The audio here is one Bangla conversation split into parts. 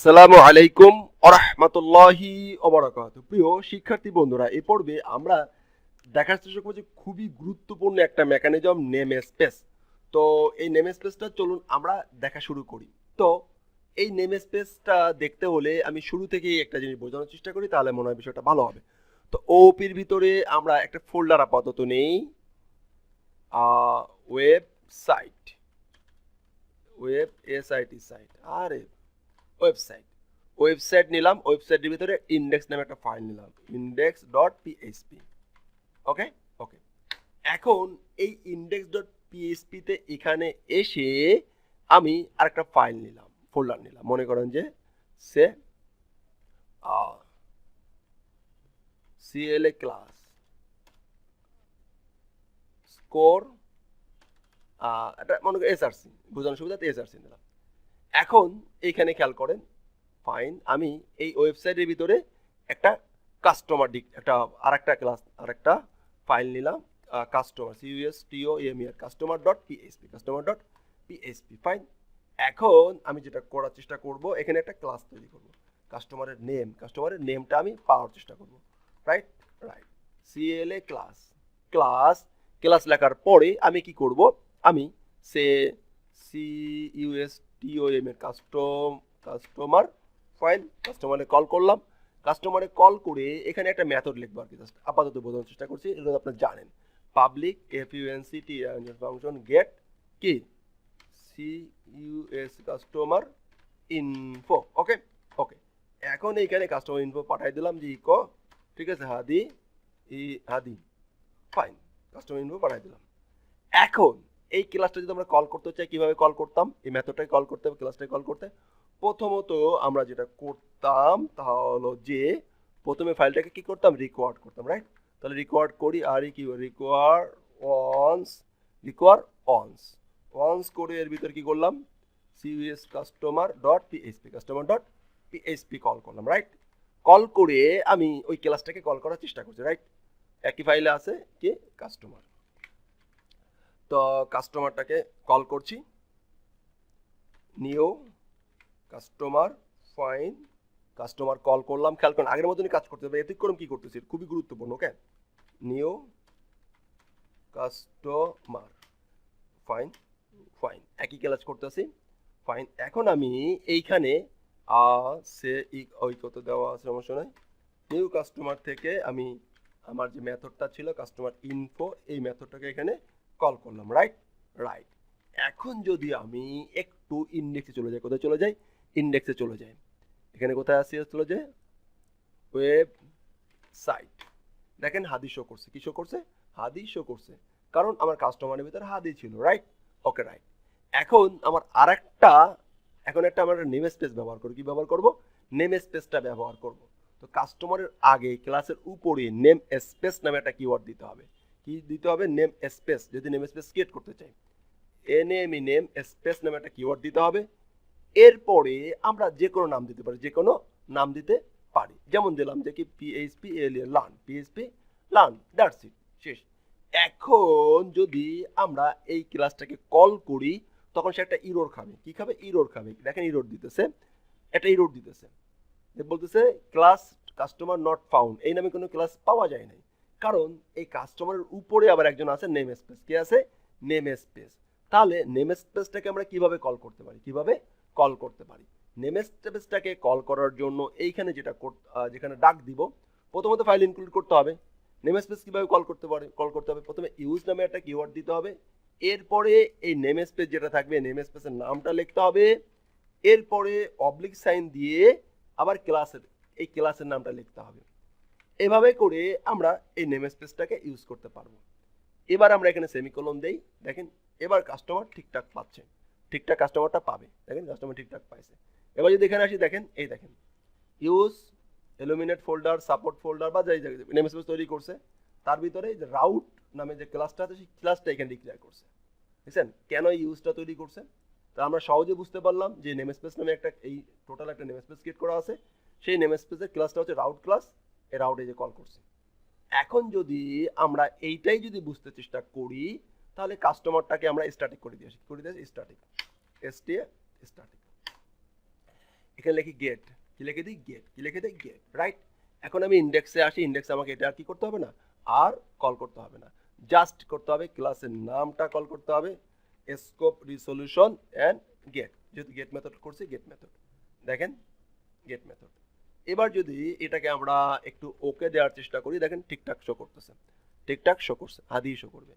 আসসালামু আলাইকুম ওরহমাতুল্লাহি ওবারাকাতুহু। প্রিয় শিক্ষার্থী বন্ধুরা, এই পর্বে আমরা দেখার চেষ্টা করব যে খুবই গুরুত্বপূর্ণ একটা মেকানিজম নেম স্পেস। তো এই নেম স্পেসটা চলুন আমরা দেখা শুরু করি। তো এই নেম স্পেসটা দেখতে হলে আমি শুরু থেকেই একটা জিনিস বোঝানোর চেষ্টা করি, তাহলে মনে হয় বিষয়টা ভালো হবে। তো ওপির ভিতরে আমরা একটা ফোল্ডার আপাতত নেই, ওয়েবসাইট, ওয়েব এসআইটি সাইট আর ওয়েবসাইট ওয়েবসাইট নিলাম। ওয়েবসাইটের ভিতরে ইন্ডেক্স নামে একটা ফাইল নিলাম, index.php। ওকে ওকে এখন এই index.php তে এখানে এসে আমি আরেকটা ফাইল নিলাম, ফোল্ডার নিলাম। মনে করেন যে সে CLA ক্লাস স্কোর, এটা মনে করেন SRC, বোঝানোর সুবিধাতে SRC নিলাম। এখন এইখানে খেয়াল করেন, ফাইন, আমি এই ওয়েবসাইটের ভিতরে একটা কাস্টমার একটা আরেকটা ক্লাস আরেকটা ফাইল নিলাম, কাস্টমার কাস্টমার.php ফাইন। এখন আমি যেটা করার চেষ্টা করব, এখানে একটা ক্লাস তৈরি করব, কাস্টমারের নেমটা আমি পাওয়ার চেষ্টা করব। Right right CLA class class class লেখার পরে আমি কি করব, আমি সে CUSTOM এর কাস্টমার ফাইল, কাস্টমারে কল করলাম। কাস্টমারে কল করে এখানে একটা মেথড লিখবো আর কি, জাস্ট আপাতত বোঝানোর চেষ্টা করছি, এটা আপনারা জানেন। পাবলিক FUNCT ফাংশন গেট কি CUS কাস্টমার ইনফো। ওকে ওকে এখন এইখানে কাস্টমার ইনফো পাঠাই দিলাম যে ইকো, ঠিক আছে, হাদি ফাইন, কাস্টমার ইনফো পাঠাই দিলাম। এখন এই ক্লাসটা যদি আমরা কল করতে চাই, কিভাবে কল করতাম? এই মেথডটাকে কল করতে হবে, ক্লাসটাকে কল করতে। প্রথমত আমরা যেটা করতাম তা হলো যে প্রথমে ফাইলটাকে কি করতাম, রিকোয়ার্ড করতাম। রাইট, তাহলে রিকোয়ার্ড করি, আর কি রিকোয়ার্ড অনস করে এর ভিতর কি করলাম, CUS কাস্টমার.php কল করলাম। রাইট, কল করে আমি ওই ক্লাসটাকে কল করার চেষ্টা করছি। রাইট, একই ফাইলে আছে কি কাস্টমার, তো কাস্টমারটাকে কল করছি, new customer fine, customer call করলাম। খেয়াল করুন আগের মতনই কাজ করতে হবে, ব্যতিক্রম কি করতেছি খুবই গুরুত্বপূর্ণ। ওকে, নিউ কাস্টমার ফাইন ফাইন, একই ক্লাস করতেছি। ফাইন, এখন আমি এইখানে সে ওই কত দেওয়া আছে, সমস্যা নাই। নিউ কাস্টমার থেকে আমি আমার যে মেথডটা ছিল কাস্টমার ইনফো, এই মেথডটাকে এখানে কল করলাম। রাইট রাইট এখন যদি আমি একটু ইন্ডেক্সে চলে যাই, কোথায় চলে যাই, ইন্ডেক্সে চলে যাই। এখানে কোথায় আসি, চলে যায় ওয়েবসাইট। দেখেন হাদি শো করছে, কি শো করছে, হাদি শো করছে, কারণ আমার কাস্টমারের ভিতরে হাদি ছিল। রাইট ওকে রাইট, এখন আমার এখন একটা আমরা নেম স্পেস ব্যবহার করব। কি ব্যবহার করব, নেম স্পেসটা ব্যবহার করব। তো কাস্টমারের আগে ক্লাসের উপরে নেম স্পেস নামে একটা কিওয়ার্ড দিতে হবে। কি দিতে হবে, নেম স্পেস, যদি নেম স্পেস ক্রিয়েট করতে চাই নেম স্পেস নামে একটা কিওয়ার্ড দিতে হবে। এরপরে আমরা যে কোনো নাম দিতে পারি, যেমন দিলাম যে কি PHP লার্ন, দ্যাটস ইট, শেষ। এখন যদি আমরা এই ক্লাসটাকে কল করি, তখন সে একটা ইরর খাবে। কি খাবে, ইরর খাবে। দেখেন ইরর দিতেছে, একটা ইরর দিতেছে, বলতেছে ক্লাস কাস্টমার নট ফাউন্ড, এই নামে কোনো ক্লাস পাওয়া যায় নাই। কারণ এই কাস্টমারের উপরে আবার একজন আছে নেম স্পেস, কে আছে, নেম স্পেস। তাহলে নেম স্পেসটাকে আমরা কিভাবে কল করতে পারি, নেম স্পেসটাকে কল করার জন্য এইখানে যেখানে ডাক দিব, প্রথমত ফাইল ইনক্লুড করতে হবে। নেম স্পেস কিভাবে কল করতে হবে, প্রথমে ইউজ নামে একটা কিওয়ার্ড দিতে হবে। এরপরে এই নেম স্পেস যেটা থাকবে, নেম স্পেসের নামটা লিখতে হবে। এরপরে অবলিক সাইন দিয়ে আবার এই ক্লাসের নামটা লিখতে হবে। এভাবে করে আমরা এই নেম স্পেসটাকে ইউজ করতে পারবো। এবার আমরা এখানে সেমিকোলন দেই। দেখেন এবার কাস্টমার ঠিকঠাক পাচ্ছে, ঠিকঠাক কাস্টমারটা পাবে। দেখেন কাস্টমার ঠিকঠাক পাইছে। এবার যদি এখানে আসি, দেখেন এই দেখেন use eliminate folder, support folder বা যাই নেম স্পেস তৈরি করছে, তার ভিতরে যে রাউট নামে যে ক্লাসটা আছে, সেই ক্লাসটা এখানে ডিক্লেয়ার করছে। বুঝছেন কেন এই ইউজটা তৈরি করছে? তা আমরা সহজে বুঝতে পারলাম যে নেম স্পেস নামে এই টোটাল একটা নেম স্পেস ক্রিয়েট করা আছে, সেই নেম স্পেসের ক্লাসটা হচ্ছে রাউট ক্লাস, এই রাউটে যে কল করছে। এখন যদি আমরা এইটাই যদি বুঝতে চেষ্টা করি, তাহলে কাস্টমারটাকে আমরা স্ট্যাটিক করে দিয়েছি, স্ট্যাটিক এখানে লিখি গেট, কি লিখে দিই গেট, কি লিখে দিই গেট, রাইট। এখন আমি ইন্ডেক্সে আসি, ইন্ডেক্সে আমাকে এটা আর কি করতে হবে না, আর কল করতে হবে না, জাস্ট করতে হবে ক্লাসের নামটা কল করতে হবে, স্কোপ রিসলিউশন অ্যান্ড গেট, যেহেতু গেট মেথড করছি গেট মেথড, দেখেন গেট মেথড। এবার যদি এটাকে আমরা একটু ওকে দেওয়ার চেষ্টা করি, দেখেন ঠিকঠাক শো করতেছে, ঠিকঠাক শো করছে, আদিই শো করবে।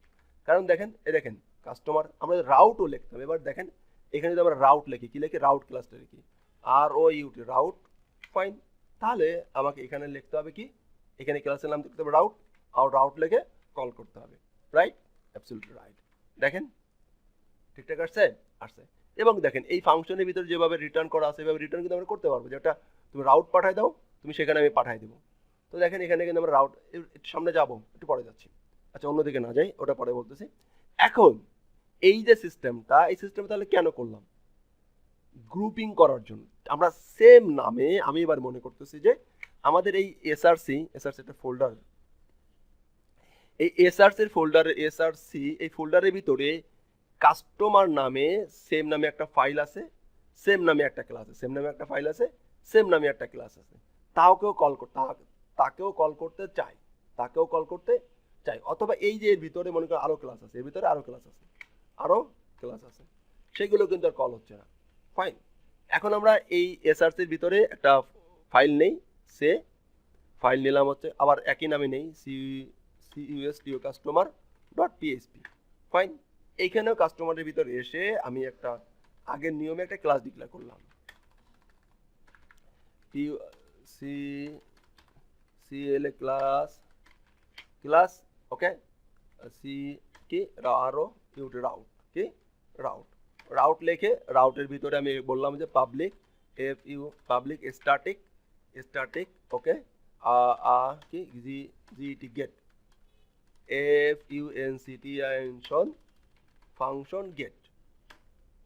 কারণ দেখেন এই দেখেন কাস্টমার, আমরা রাউটও লিখতাম, এবার দেখেন এখানে যদি আমরা রাউট লিখি, কি লিখি রাউট ক্লাসটা লিখি ROUT রাউট, ফাইন। তাহলে আমাকে এখানে লিখতে হবে কি, এখানে ক্লাসের নাম লিখতে হবে রাউট, আর রাউট লিখে কল করতে হবে, রাইট, অ্যাবসলিউটলি রাইট। দেখেন ঠিকঠাক আসছে, আসছে। এবং দেখেন এই ফাংশনের ভিতরে যেভাবে রিটার্ন করা আছে এভাবে রিটার্ন কিন্তু আমরা করতে পারবো, যেটা তুমি রাউট পাঠাই দাও, তুমি সেখানে আমি পাঠাই দেবো। তো দেখেন এখানে কিন্তু আমরা রাউট, একটু সামনে যাবো, একটু পরে যাচ্ছি, আচ্ছা অন্যদিকে না যাই, ওটা পরে বলতেছি। এখন এই যে সিস্টেমটা, এই সিস্টেম তাহলে কেন করলাম, গ্রুপিং করার জন্য। আমরা সেম নামে, আমি এবার মনে করতেছি যে আমাদের এই এসআরসি একটা ফোল্ডার, এই এসআরসির ফোল্ডারে, এসআরসি এই ফোল্ডারের ভিতরে কাস্টমার নামে সেম নামে একটা ফাইল আছে, সেম নামে একটা ক্লাস আছে, সেম নামে একটা ফাইল আছে, সেম নামে একটা ক্লাস আছে, তাকেও কল করতে, তাকেও কল করতে চাই, তাকেও কল করতে চাই। অথবা এই যে এর ভিতরে মনে করো আরো ক্লাস আছে, এর ভিতরে আরো ক্লাস আছে, আরো ক্লাস আছে, সেগুলো কিন্তু আর কল হচ্ছে না, ফাইন। এখন আমরা এই এসআরসির ভিতরে একটা ফাইল নেই, সে ফাইল নিলাম হচ্ছে আবার একই নামে নেই, CUSTO customer dot PHP, fine. এইখানেও কাস্টমারের ভিতরে এসে আমি একটা আগের নিয়মে একটা ক্লাস ডিক্লেয়ার করলাম, CLA ক্লাস, ক্লাস ওকে, সি কি আরো ইউটি রাউট, কি রাউট, রাউট লিখে রাউটের ভিতরে আমি বললাম যে public public static, static okay কি G T get, FUNCTION function get,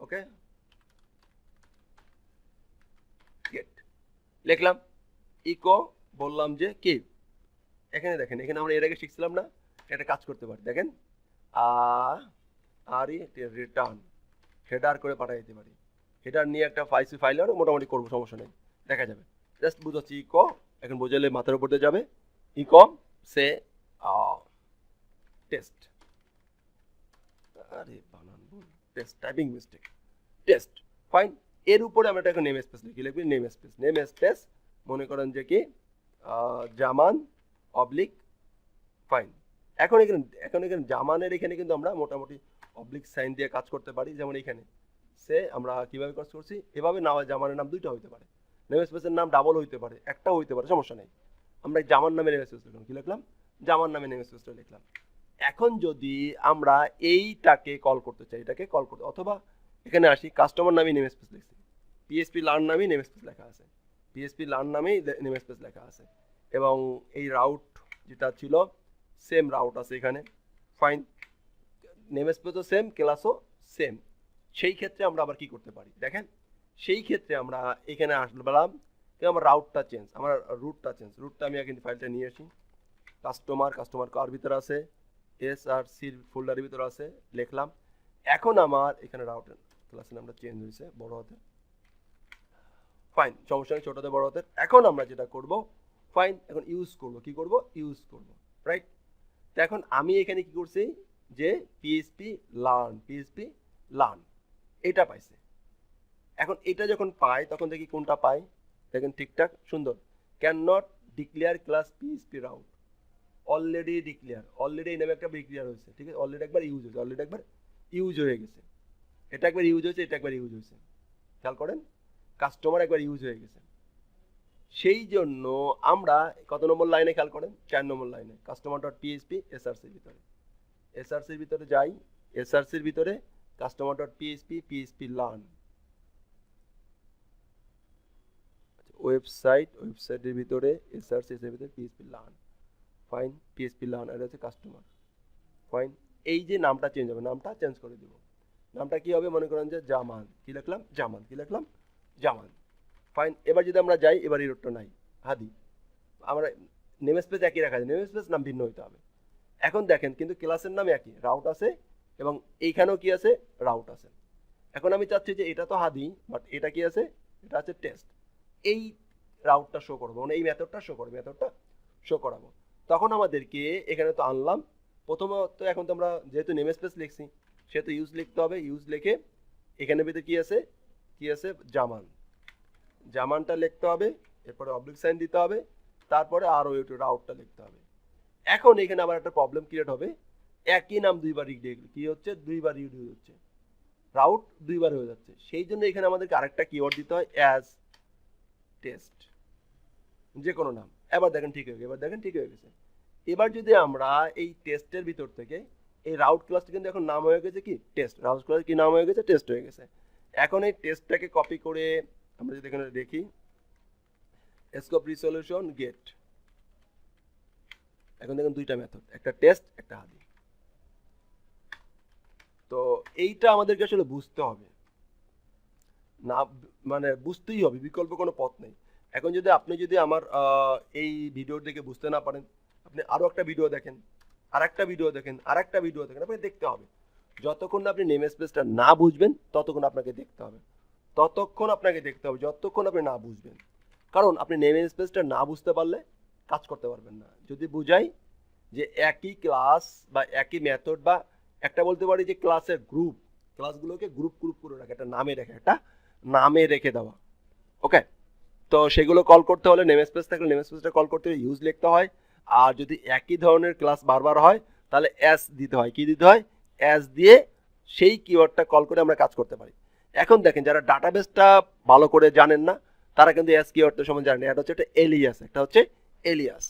okay get লিখলাম, ইকো বললাম যে কি, এখানে দেখেন এখানে আমরা এর আগে শিখছিলাম না, একটা কাজ করতে পারি, দেখেন রিটার্ন হেডার করে পাঠিয়ে দিতে পারি, হেডার নিয়ে একটা ফাইল আর মোটামুটি করবো, সমস্যা নেই, দেখা যাবে, জাস্ট বুঝাচ্ছি। ইকো এখন বোঝালে মাথার উপর দিয়ে যাবে, ইকো সে টেস্ট, আরে বানান ভুল, test, typing mistake, test, fine. এর উপরে আমরা একটা নেম স্পেস লিখি, নেম স্পেস, নেম স্পেস মনে করেন যে কি জামান অবলিক, ফাইন। এখন এখানে জামানের এখানে কিন্তু আমরা মোটামুটি অবলিক সাইন দিয়ে কাজ করতে পারি, যেমন এখানে সে আমরা কিভাবে কাজ করছি, এভাবে না হয় জামানের নাম দুইটা হইতে পারে, নেম স্পেসের নাম ডাবল হইতে পারে, একটাও হইতে পারে, সমস্যা নেই। আমরা জামান নামে নেম স্পেস লিখলাম, কি লিখলাম জামান নামে নেম স্পেসটা লিখলাম। এখন যদি আমরা এইটাকে কল করতে চাই, এটাকে কল করতে, অথবা এখানে আসি কাস্টমার নামে নেম স্পেস লিখছি, PHP লার্ন নামে নেম স্পেস লেখা আছে, PHP লার্ন নামেই নেম স্পেস লেখা আছে, এবং এই রাউট যেটা ছিল সেম রাউট আছে এখানে, ফাইন। নেম স্পেসও সেম, ক্লাসও সেম। সেই ক্ষেত্রে আমরা আবার কি করতে পারি, দেখেন সেই ক্ষেত্রে আমরা এখানে আসলাম, আমার রাউটটা চেঞ্জ, আমার রুটটা চেঞ্জ, রুটটা আমি কিন্তু ফাইলটা নিয়ে আসি, কাস্টমার কার ভিতরে আছে, SRCর ফোল্ডারের ভিতরে আছে, লিখলাম। এখন আমার এখানে রাউটের ক্লাসের নামটা চেঞ্জ হয়েছে বড় হাতে, ফাইন, সমস্যা নেই, ছোট হাতে বড় হাতের। এখন আমরা যেটা করব, ফাইন, এখন ইউজ করব, কি করব, ইউজ করব, রাইট। তো এখন আমি এখানে কি করছি যে PHP লার্ন এটা পাইছে। এখন এটা যখন পাই তখন দেখি কোনটা পাই, দেখেন ঠিকঠাক সুন্দর, can not declare class PHP route, already declare, already এই নামে একটা ডিক্লেয়ার হয়েছে, ঠিক আছে, অলরেডি একবার ইউজ হয়েছে, অলরেডি একবার ইউজ হয়ে গেছে, এটা একবার ইউজ হয়েছে, এটা একবার ইউজ হয়েছে, খেয়াল করেন কাস্টমার একবার ইউজ হয়ে গেছে। সেই জন্য আমরা কত নম্বর লাইনে খেয়াল করেন, 4 নম্বর লাইনে কাস্টমার ডট PHP এসআরসির ভিতরে যাই, এসআরসির ভিতরে কাস্টমার ডট PHP লার্ন, ওয়েবসাইটের ভিতরে এসআরসি এর ভিতরে PHP learn, fine, PHP learn, এটা হচ্ছে কাস্টমার, ফাইন। এই যে নামটা চেঞ্জ হবে, নামটা চেঞ্জ করে দিব, নামটা কি হবে মনে করেন যে জামান, কি লিখলাম জামান, কি লিখলাম জামান, ফাইন। এবার যদি আমরা যাই, এবার এররটা নাই, হাদি, আমরা নেম স্পেস একই রাখা যায়, নেম স্পেস নাম ভিন্ন হইতে হবে। এখন দেখেন কিন্তু ক্লাসের নাম একই, রাউট আছে, এবং এইখানেও কি আছে রাউট আছে। এখন আমি চাচ্ছি যে এটা তো হাদি, বাট এটা কি আছে, এটা আছে টেস্ট, এই রাউটটা শো করবো, মানে এই মেথডটা শো করাবো। তখন আমাদেরকে এখানে তো আনলাম প্রথমত, এখন তো আমরা যেহেতু নেম স্পেস লিখছি সেহেতু ইউজ লিখতে হবে। ইউজ লিখে এখানে ভিতরে কি আছে জামানটা লিখতে হবে, এরপরে অবলিক সাইন দিতে হবে, তারপরে আরও একটু রাউটটা লিখতে হবে। এখন এখানে আবার একটা প্রবলেম ক্রিয়েট হবে, একই নাম দুইবার কি হচ্ছে, দুইবার ইউজ হচ্ছে, রাউট দুইবার হয়ে যাচ্ছে। সেই জন্য এখানে আমাদেরকে আরেকটা কিওয়ার্ড দিতে হয়, অ্যাজ টেস্ট, যে কোনো নাম। এবার দেখেন ঠিক হয়ে গেছে। এবার যদি আমরা এই টেস্টের ভিতর থেকে এই রাউট ক্লাসটা কিন্তু এখন নাম হয়ে গেছে কি টেস্ট, রাউট ক্লাস কি নাম হয়ে গেছে, টেস্ট হয়ে গেছে। এখন এই টেস্টটাকে কপি করে আমরা যদি এখানে দেখি স্কোপ রিসলিউশন গেট, এখন দেখুন দুইটা মেথড, একটা টেস্ট একটা হাদি। তো এইটা আমাদেরকে আসলে বুঝতে হবে, না মানে বুঝতেই হবে, বিকল্প কোনো পথ নেই। এখন আপনি যদি আমার এই ভিডিও দেখে বুঝতে না পারেন, আপনি আরও একটা ভিডিও দেখেন, আরেকটা ভিডিও দেখেন, আপনাকে দেখতে হবে। যতক্ষণ আপনি নেম স্পেসটা না বুঝবেন ততক্ষণ আপনাকে দেখতে হবে, যতক্ষণ আপনি না বুঝবেন। কারণ আপনি নেম স্পেসটা না বুঝতে পারলে কাজ করতে পারবেন না। যদি বুঝাই যে একই ক্লাস বা একই মেথড বা একটা বলতে পারি যে ক্লাসের ক্লাসগুলোকে গ্রুপ করে রাখে, একটা নামে রেখে দেওয়া, ওকে। তো সেগুলো কল করতে হলে নেম স্পেস থাকলে নেম স্পেসটা কল করতে হলে ইউজ লিখতে হয়। আর যদি একই ধরনের ক্লাস বারবার হয় তাহলে এস দিতে হয়, কি দিতে হয়, এস দিয়ে সেই কিওয়ার্ডটা কল করে আমরা কাজ করতে পারি। এখন দেখেন যারা ডাটাবেসটা ভালো করে জানেন না তারা কিন্তু এস কিওয়ার্ডটা সম্বন্ধে জানেন। এটা হচ্ছে একটা এলিয়াস।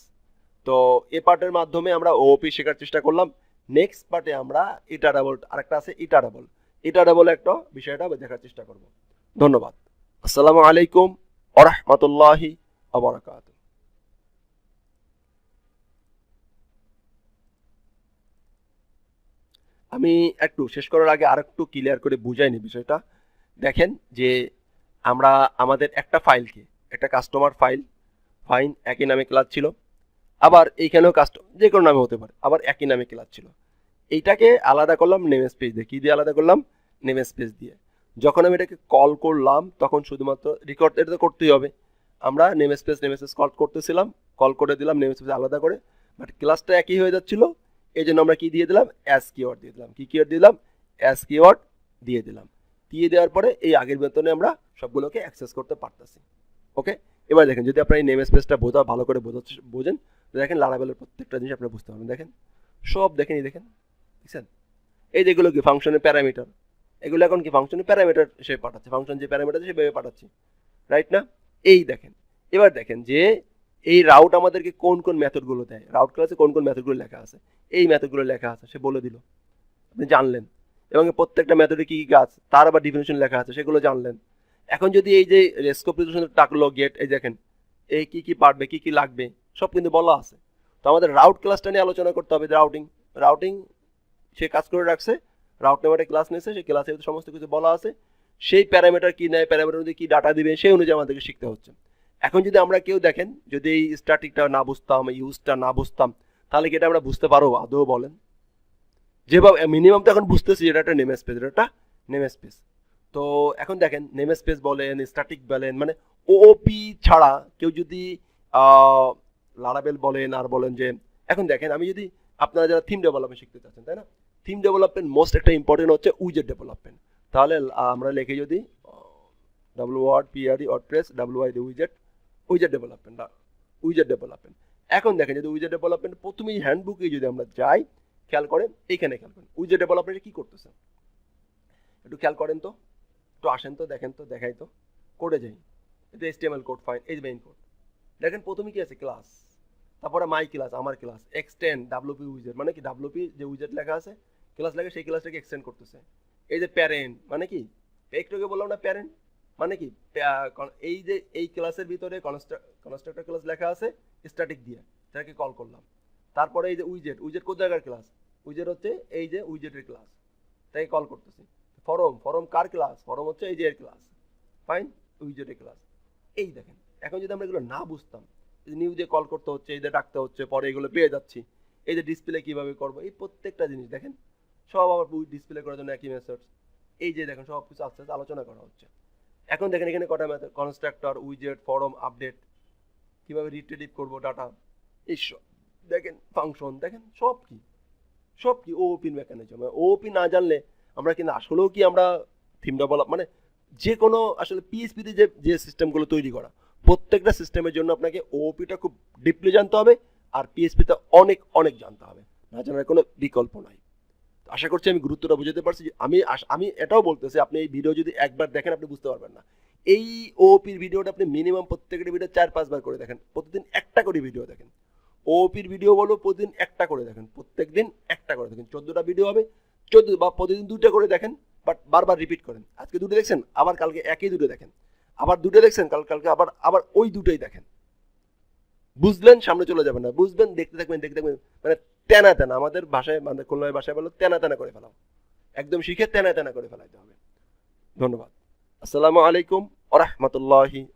তো এ পার্টের মাধ্যমে আমরা ওপি শেখার চেষ্টা করলাম। নেক্সট পার্টে আমরা ইটারেবল, আরেকটা আছে ইটারেবল একটা বিষয়টা দেখার চেষ্টা করব। ধন্যবাদ। আসসালামু আলাইকুম ওয়া রাহমাতুল্লাহি ওয়া বারাকাতুহু। আমি একটু শেষ করার আগে আরেকটু ক্লিয়ার করে বুঝাই নি বিষয়টা। দেখেন যে আমরা আমাদের একটা ফাইলকে, একটা কাস্টমার ফাইন একই নামে ক্লাস ছিল, আবার এইখানেও যে কোনো নামে হতে পারে, আবার একই নামে ক্লাস ছিল। এইটাকে আলাদা করলাম নেম স্পেস দিয়ে। কি দিয়ে আলাদা করলাম, নেম স্পেস দিয়ে। যখন আমি এটাকে কল করলাম তখন শুধুমাত্র রেকর্ড, এটা তো করতেই হবে, আমরা নেম স্পেস কল করতেছিলাম, কল করে দিলাম নেম স্পেস আলাদা করে, বাট ক্লাসটা একই হয়ে যাচ্ছিল। এই জন্য আমরা কি দিয়ে দিলাম, অ্যাস কিওয়ার্ড দিয়ে দিলাম। কি কিওয়ার্ড দিলাম, অ্যাস কিওয়ার্ড দিয়ে দিলাম। দিয়ে দেওয়ার পরে এই আগের বেতনে আমরা সবগুলোকে অ্যাক্সেস করতে পারতেছি, ওকে। এবার দেখেন যদি আপনার এই নেম স্পেসটা ভালো করে বোঝেন, দেখেন লারাবেলের প্রত্যেকটা জিনিস আপনি বুঝতে পারবেন। দেখেন সব দেখেন দেখছেন, এই যেগুলো কি ফাংশনের প্যারামিটার, এগুলো এখন কি ফাংশনের প্যারামিটার সে পাঠাচ্ছে, ফাংশন যে প্যারামিটার সেভাবে পাঠাচ্ছি, রাইট না। এই দেখেন, এবার দেখেন যে এই রাউট আমাদেরকে কোন মেথডগুলো দেয়, রাউট ক্লাসে কোন মেথডগুলো লেখা আছে, এই মেথডগুলো লেখা আছে সে বলে দিল, আপনি জানলেন। এবং প্রত্যেকটা মেথডে কি কাজ তার আবার ডিফিনিশন লেখা আছে সেগুলো জানলেন। এখন যদি এই যে স্কোপ রিজলিউশন টাকলো গেট, এই দেখেন এই কি পারবে, কি লাগবে সব কিন্তু বলা আছে। তো আমাদের রাউট ক্লাসটা নিয়ে আলোচনা করতে হবে। রাউটিং সে কাজ করে রাখছে, রাউট নামে একটা ক্লাস নিয়েছে, সেই ক্লাসে সমস্ত কিছু বলা আছে, সেই প্যারামিটার কি নেয়, প্যারামিটার অনুযায়ী কি ডাটা দিবে সেই অনুযায়ী আমাদেরকে শিখতে হচ্ছে। এখন যদি আমরা কেউ দেখেন যদি এই স্ট্যাটিকটা না বুঝতাম, ইউজটা না বুঝতাম, তাহলে কি এটা আমরা বুঝতে পারবো আদৌ বলেন? যেভাবে মিনিমাম তো এখন বুঝতেছি এটা একটা নেম স্পেস। তো এখন দেখেন নেম স্পেস বলেন, স্ট্যাটিক বলেন, মানে ওপি ছাড়া কেউ যদি লারাবেল বলেন আর বলেন যে, এখন দেখেন আমি যদি আপনারা যারা থিম ডেভেলপমেন্ট শিখতে চাচ্ছেন, তাই না, থিম ডেভেলপমেন্ট মোস্ট একটা ইম্পর্টেন্ট হচ্ছে উইজেট ডেভেলপমেন্ট। তাহলে আমরা লিখে যদি WordPress উইজেট ডেভেলপমেন্ট। এখন দেখেন যদি উইজেট ডেভেলপমেন্ট প্রথমেই হ্যান্ডবুকে যদি আমরা যাই, খেয়াল করেন এইখানে, উইজেট ডেভেলপমেন্টে কি করতেছে একটু খেয়াল করেন তো, একটু আসেন তো, দেখেন তো, দেখাই তো, কোডে যাই। এটা HTML কোড, ফাইন, এই মেইন কোড। দেখেন প্রথমে কি আছে, ক্লাস, তারপরে মাই ক্লাস, আমার ক্লাস, এক্সটেন্ড WP উইজেট, মানে কি WP যে উইজেট লেখা আছে ক্লাস লেখা, সেই ক্লাসটাকে এক্সটেন্ড করতেছে। এই যে প্যারেন্ট, মানে কি একটুকে বললাম না, প্যারেন্ট মানে কি, এই যে এই ক্লাসের ভিতরে কনস্ট্রাক্টর ক্লাস লেখা আছে স্ট্যাটিক দিয়ে, সেটাকে কল করলাম। তারপরে এই যে উইজেট কোন জায়গার ক্লাস, উইজেট হচ্ছে এই যে উইজেটের ক্লাস, তাকে কল করতেছি। ফরম কার ক্লাস, ফরম হচ্ছে এই যে এর ক্লাস, ফাইন, উইজেটের ক্লাস। এই দেখেন এখন যদি আমরা এগুলো না বুঝতাম, নিউ দিয়ে কল করতে হচ্ছে, এই যে ডাকতে হচ্ছে, পরে এগুলো পেয়ে যাচ্ছি, এই যে ডিসপ্লে কিভাবে করবো, এই প্রত্যেকটা জিনিস দেখেন সব আবার ডিসপ্লে করার জন্য একই মেথড, এই যে দেখেন সব কিছু আস্তে আস্তে আলোচনা করা হচ্ছে। এখন দেখেন এখানে কটা মেথড, কনস্ট্রাক্টর, উইজেট, ফরম, আপডেট, কিভাবে রিট্রিভ করবো ডাটা, এইসব দেখেন, ফাংশন দেখেন, সব কি ওওপির মেকানিজম। ওওপি না জানলে আমরা কিন্তু আসলেও কি আমরা থিম ডেভেলপ মানে যে কোনো আসলে পিএইচপিতে যে সিস্টেমগুলো তৈরি করা, প্রত্যেকটা সিস্টেমের জন্য আপনাকে ওওপিটা খুব ডিপলি জানতে হবে, আর পিএইচপিতে অনেক অনেক জানতে হবে, না জানার কোনো বিকল্প নাই। আশা করছি আমি গুরুত্বটা বুঝতে পারছি। আমি এটাও বলতেছি, আপনি এই ভিডিও যদি একবার দেখেন আপনি বুঝতে পারবেন না। এই ওওপির ভিডিওটা আপনি মিনিমাম প্রত্যেকটা ভিডিও 4-5 বার করে দেখেন, প্রতিদিন একটা করে ভিডিও দেখেন। ওওপির ভিডিও বলো প্রতিদিন একটা করে দেখেন, প্রত্যেকদিন একটা করে দেখেন। 14টা ভিডিও হবে, 14 বা প্রতিদিন 2টা করে দেখেন, বাট বারবার রিপিট করেন। আজকে 2টো দেখছেন, আবার কালকে একই 2টো দেখেন, আবার 2টো দেখছেন, কালকে আবার ওই 2টোই দেখেন। বুঝলেন, সামনে চলে যাবেন না, বুঝবেন, দেখতে থাকবেন মানে তেনা তেনা, আমাদের ভাষায় মানে খুলনার ভাষায় বলো তেনা তেনা করে ফেলাও, একদম শিখে তেনা তেনা করে ফেলাইতে হবে। ধন্যবাদ। আসসালামু আলাইকুম ওয়া রাহমাতুল্লাহি